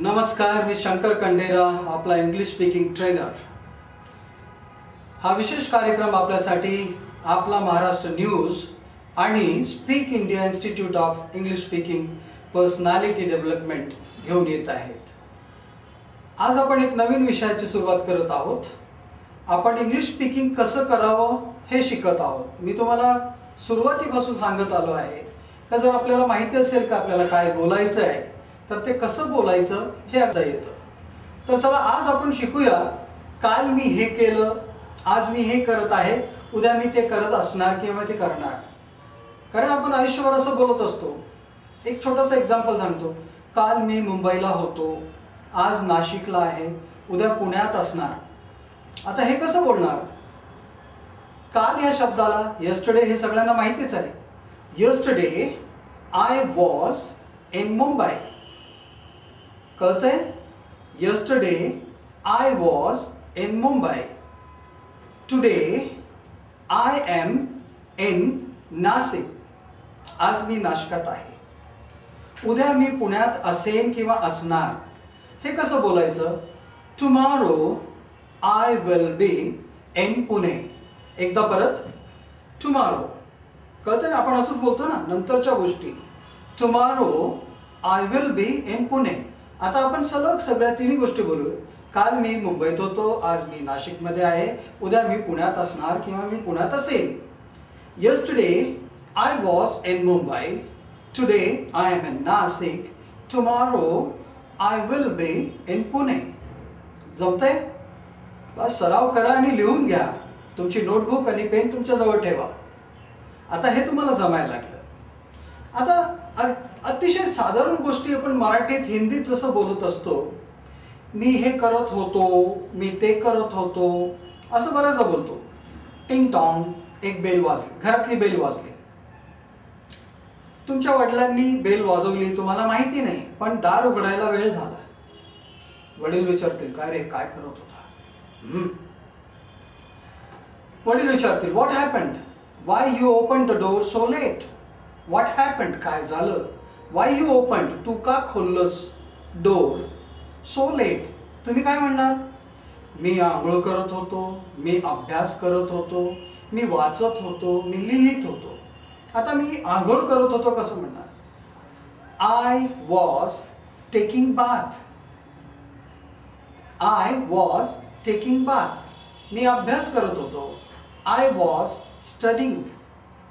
नमस्कार, मी शंकर कंडेरा, आपला English speaking trainer. हा विशेष कार्यक्रम आपल्यासाठी आपला महाराष्ट्र न्यूज आणि speak India institute of English speaking personality development घेऊन येत आहेत। आज आपण एक नवीन विषयाची सुरुवात करत आहोत। आपण इंग्लिश स्पीकिंग कसं करावं हे शिकत आहोत। मी तुम्हाला सुरुवातीपासून सांगत आलो आहे का जर आपल्याला माहिती असेल का आपल्याला काय बोलायचं आहे तर ते कसं बोलायचं हे आता येतं। तर चला आज आपण शिकूया, काल मी हे केलं, आज मी हे करत आहे, उद्या मी ते करत असणार किंवा ते करणार। कारण आपण आयुष्यभर असं बोलत असतो। एक छोटासा एक्झाम्पल सांगतो, काल मी मुंबईला होतो, आज नाशिकला आहे, उद्या पुण्यात असणार। आता हे कसं बोलणार? काल या शब्दाला यस्टरडे हे सगळ्यांना माहितीच आहे। Yesterday I was in Mumbai, कळतंय? Yesterday I was in Mumbai. Today I am in Nashik, आज मी नाशिकात आहे। उद्या मी पुण्यात असेन किंवा असणार। हे कसं बोलायचं? Tomorrow I will be in Pune. एकदा परत, टुमॉरो, कळतंय ना? आपण असंच बोलतो ना नंतरच्या गोष्टी। Tomorrow I will be in Pune. आता आपण सलग सगळ्या तिन्ही गोष्टी बोलू। काल मी मुंबईत होतो, आज मी नाशिकमध्ये आहे, उद्या मी पुण्यात असणार किंवा मी पुण्यात असेन। Yesterday I was in Mumbai, today I am in Nashik, tomorrow I will be in Pune. जमतंय? बस सराव करा आणि लिहून घ्या। तुमची नोटबुक आणि पेन तुमच्या जवळ ठेवा। आता हे तुम्हाला जमायला लागलं। आता अतिशय साधारण गोष्टी आपण मराठीत हिंदीत जसं बोलत असतो, मी हे करत होतो, मी ते करत होतो, असं बऱ्याचदा बोलतो। टिंग टॉंग, एक बेल वाजली, घरातली बेल वाजली। तुमच्या वडिलांनी बेल वाजवली, तुम्हाला माहिती नाही, पण दार उघडायला वेळ झाला। वडील विचारतील, काय रे, काय करत होता? वडील विचारतील, what happened? Y you opened the door so let? What happened, काय झालं? वाय यू ओपन्ड, तू का खोललंस डोर सो लेट? तुम्ही काय म्हणणार? मी आंघोळ करत होतो, मी अभ्यास करत होतो, मी वाचत होतो, मी लिहित होतो। आता मी आंघोळ करत होतो कसं म्हणणार? I was taking bath. I was taking bath. मी अभ्यास करत होतो, आय वॉज स्टडिंग।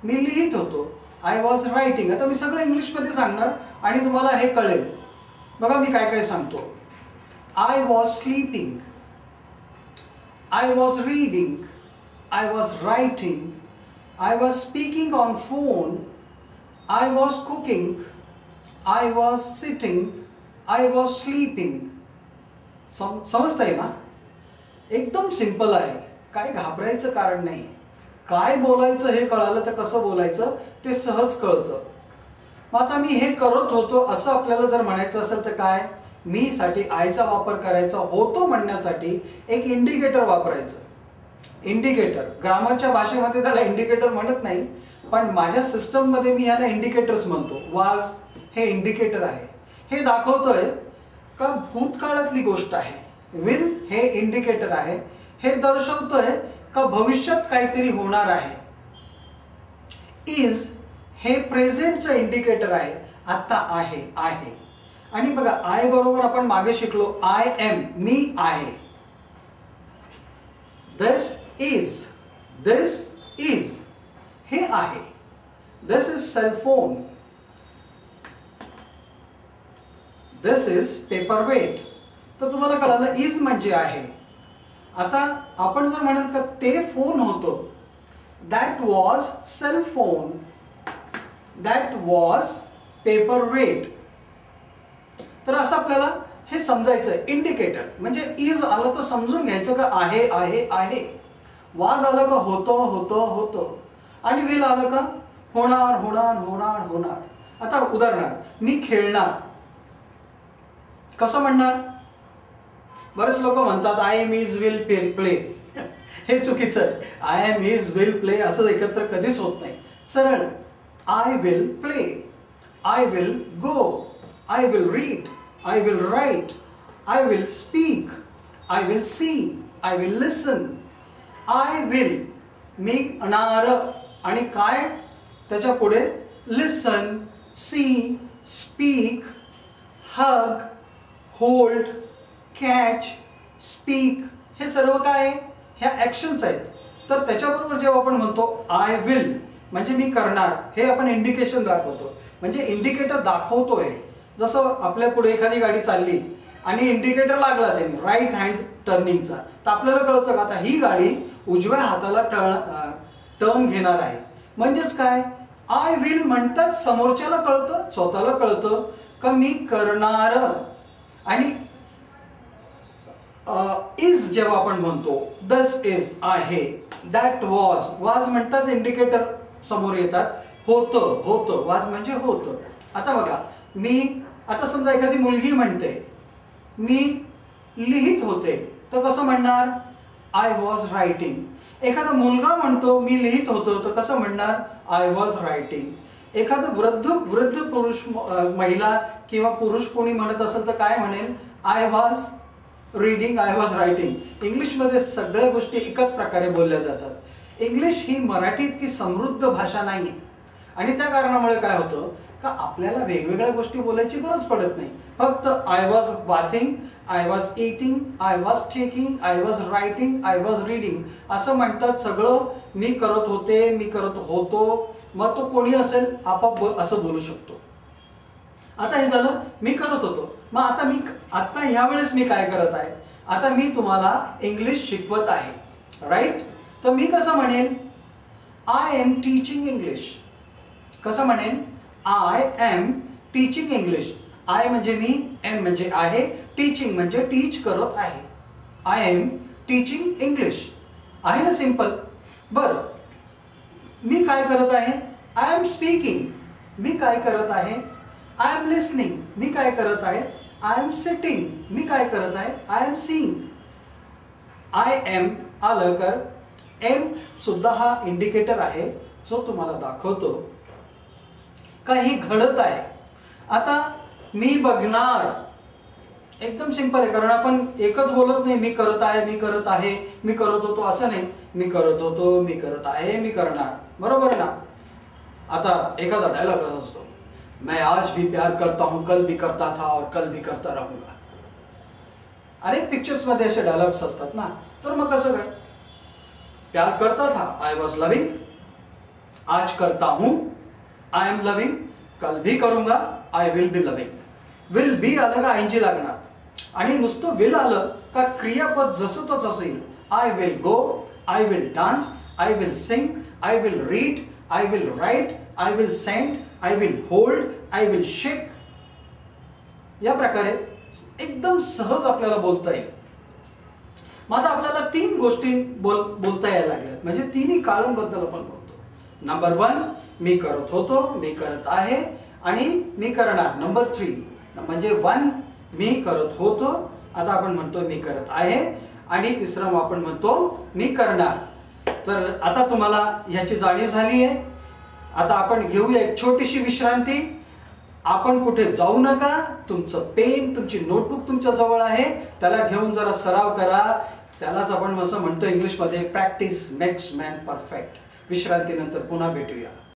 मी लिहित होतो, आय वॉज रायटिंग। आता मी सगळं इंग्लिशमध्ये सांगणार आणि तुम्हाला हे कळेल। बघा मी काय काय सांगतो। I was sleeping, I was reading, I was writing, I was speaking on phone, I was cooking, I was sitting, I was sleeping. समजतंय ना? एकदम सिंपल आहे, काय घाबरायचं कारण नाही। काय बोलायचं हे कळालं तर कसं बोलायचं ते सहज कळतं। मग आता मी हे करत होतो असं आपल्याला जर म्हणायचं असेल तर काय? मी साठी आयचा वापर करायचा, होतो म्हणण्यासाठी एक इंडिकेटर वापरायचं। इंडिकेटर, ग्रामरच्या भाषेमध्ये त्याला इंडिकेटर म्हणत नाही, पण माझ्या सिस्टममध्ये मी ह्याला इंडिकेटर्स म्हणतो। वाज हे इंडिकेटर आहे, हे दाखवतोय का भूतकाळातली गोष्ट आहे। विल हे इंडिकेटर आहे, हे दर्शवतोय का भविष्यात काहीतरी होणार आहे। इज हे प्रेझेंटचं इंडिकेटर आहे, आता आहे, आहे। आणि बघा आय बरोबर आपण मागे शिकलो, आय एम, मी आहे। दिस इज, दिस इज हे आहे। This is cell phone, this is paper weight. तर तुम्हाला कळालं इज म्हणजे आहे। आता आपण जर म्हणत का ते फोन होतो, that was cell phone, that was paper weight. तर असं आपल्याला हे समजायचं आहे। इंडिकेटर म्हणजे इज आलं तर समजून घ्यायचं का आहे, आहे, आहे। वाज आलं का होतो, होतो, होतो। आणि विल आलं का होणार, होणार, होणार, होणार। आता उदाहरणार्थ मी खेळणार, कसं म्हणणार? बरेच लोक म्हणतात I am is will play, हे चुकीचं आहे। I am is will play असं एकत्र कधीच होत नाही। सरळ I will play, I will go, I will read, I will write, I will speak, I will see, I will listen. I will मी अनार आणि काय त्याच्या पुढे listen, see, speak, hug, hold, catch, speak हे सर्व काय आहे? ह्या ॲक्शन्स आहेत. तर त्याच्याबरोबर जेव्हा आपण म्हणतो आय विल म्हणजे मी करणार हे आपण इंडिकेशन दाखवतो. म्हणजे इंडिकेटर दाखवतोय. जसं आपल्या पुढे एखादी गाडी चालली आणि इंडिकेटर लागला त्यांनी राईट हँड टर्निंगचा, तर आपल्याला कळतं का आता ही गाडी उजव्या हाताला टर्न घेणार आहे. म्हणजेच काय आय विल म्हणतात समोरच्याला कळतं, स्वतःला कळतं का मी करणार. आणि इज जेव्हा आपण म्हणतो दस इज आहे, दॅट वॉज म्हणताच इंडिकेटर समोर येतात. होतं होतं वाज म्हणजे होतं. आता बघा मी आता समजा एखादी मुलगी म्हणते मी लिहित होते तर कसं म्हणणार आय वॉज रायटिंग. एखादा मुलगा म्हणतो मी लिहित होतो तर कसं म्हणणार आय वॉज रायटिंग. एखादा वृद्ध पुरुष महिला किंवा पुरुष कोणी म्हणत असेल तर काय म्हणेल I was reading, I was writing. इंग्लिशमध्ये सगळ्या गोष्टी एकाच प्रकारे बोलल्या जातात. इंग्लिश ही मराठी इतकी समृद्ध भाषा नाही आहे आणि त्या कारणामुळे काय होतं का आपल्याला वेगवेगळ्या गोष्टी बोलायची गरज पडत नाही. फक्त I was bathing, I was eating, I was checking, I was writing, I was reading असं म्हणतात. सगळं मी करत होते, मी करत होतो. मग तो कोणी असेल आपाप असं बोलू शकतो. आता हे झालं मी करत होतो. मग आता ह्यावेळेस मी काय करत आहे, आता मी तुम्हाला इंग्लिश शिकवत आहे, राईट. तर मी कसं म्हणेन आय एम टीचिंग इंग्लिश. कसं म्हणेन I am teaching English. I म्हणजे मी, एम म्हणजे आहे, टीचिंग म्हणजे टीच करत आहे. आय एम टीचिंग इंग्लिश आहे ना, सिंपल. बरं मी काय करत आहे आय एम स्पीकिंग. मी काय करत आहे आय एम लिसनिंग. मी काय करत आहे आय एम सिटिंग. मी काय करत आहे I am seeing. I am आलं कर. एम सुद्धा हा इंडिकेटर आहे जो तुम्हाला दाखवतो काही घडत आहे. आता मी बघणार एकदम सिंपल आहे, कारण आपण एकच बोलत नाही मी करत आहे, मी करत आहे, मी करत होतो असं नाही. मी करत होतो, मी करत आहे, मी करणार. बरोबर ना. आता एखादा डायलॉग असा असतो मैं आज भी प्यार करता हूं, कल भी करता था और कल भी करता रहूंगा. अनेक पिक्चर्स मध्ये असे डायलॉग्स असतात ना. तर मग कसं काय प्यार करता था आय वॉज लविंग, आज करता हूं आय एम लविंग, कल भी करूंगा I will B loving. Will be आलं का आयनजी लागणार आणि नुसतं विल आलं का क्रियापद जसं तसं येईल. I will go, I will dance, I will sing, I will read, I will write, I will send, I will hold, I will shake. या प्रकारे एकदम सहज आपल्याला बोलता येईल. मग आता आपल्याला तीन गोष्टी बोलता यायला लागल्यात, म्हणजे तिन्ही काळांबद्दल आपण बोलतो. नंबर 1 मी करत होतो, मी करत आहे आणि मी करणार. नंबर 3 म्हणजे 1 मी करत होतो, आता आपण म्हणतो मी करत आहे, आणि तिसरं आपण म्हणतो मी करणार. तर आता तुम्हाला ह्याची जाणीव झाली आहे. आता आपण घेऊया एक छोटीशी विश्रांती. आपण कुठे जाऊ नका. तुमचं पेन, तुमची नोटबुक तुमच्या जवळ आहे, त्याला घेऊन जरा सराव करा. त्यालाच आपण असं म्हणतो इंग्लिशमध्ये प्रॅक्टिस मेक्स मॅन परफेक्ट. विश्रांतीनंतर पुन्हा भेटूया.